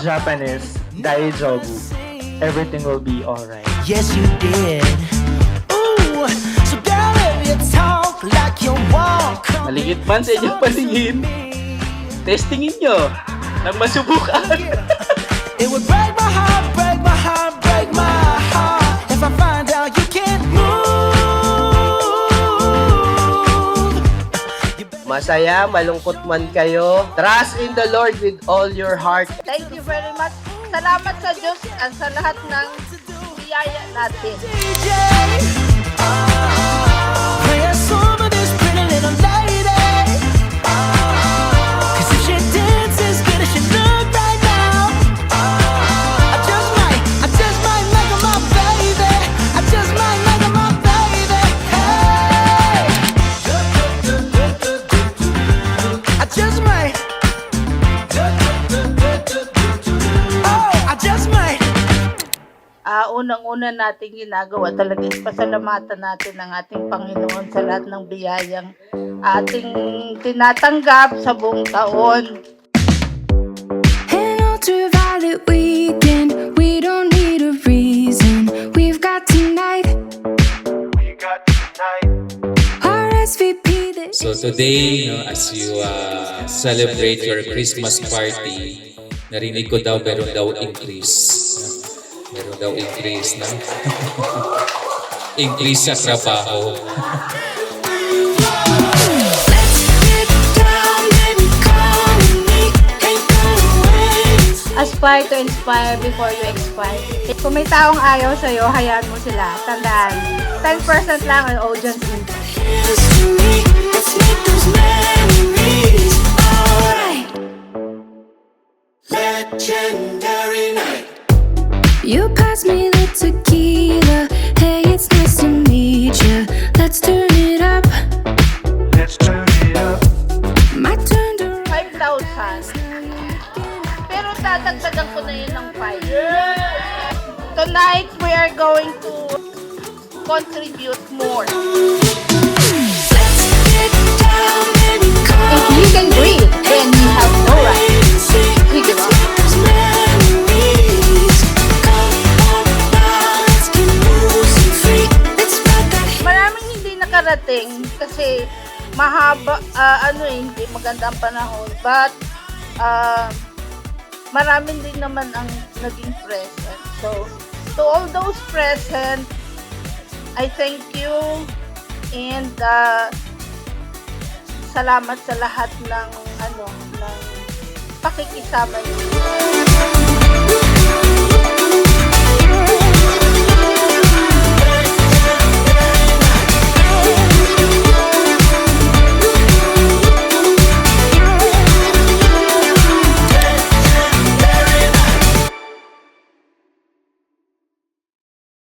Japanese, Daijobu. Everything will be alright. Yes, you did. Ooh, so girl, if you talk like you walk. Maligit man sa inyong paningin. Testingin nyo nang masubukan. It would break my heart, break my heart, break my heart if I find out you can't move. Masaya, malungkot man kayo. Trust in the Lord with all your heart. Thank you very much. Salamat sa Diyos at sa lahat ng biyaya natin. DJ, play a song for this pretty little lady. 'Cause if she dances good as she look right now, I just might make her my baby. I just might make her my baby. Hey, I just might. Oh, I just might. Unang-una nating ginagawa talaga is pasalamatan natin ang ating Panginoon sa lahat ng biyayang ating tinatanggap sa buong taon. An ultraviolet weekend, we don't need a reason. We've got tonight. RSVP. So today, no, as you celebrate your Christmas party, narinig ko daw meron daw increase. Meron daw increase na. Increase sa trabaho. Aspire to inspire before you expire. Kung may taong ayaw sa'yo, hayaan mo sila. Tandaan, 10% lang ang audience input. Let's make those memories alright. Legendary night. You pass me the tequila. Hey, it's nice to meet ya. Let's turn it up. My turn to 5,000. Pero dadagdagan ko na yun ng 5. Tonight, we are going to contribute more. If you can breathe, then you have no right. Think about it. Maraming hindi nakarating kasi mahaba, hindi maganda ang panahon. But, maraming din naman ang naging present. So, to all those present, I thank you and salamat sa lahat ng ng pakikisama niyo.